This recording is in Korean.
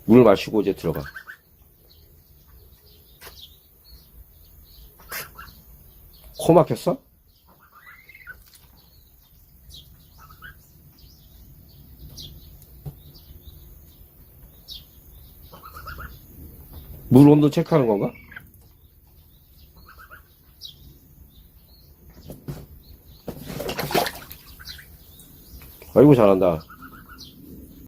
물 마시고 이제 들어가. 코 막혔어? 물 온도 체크하는 건가? 아이고, 잘한다.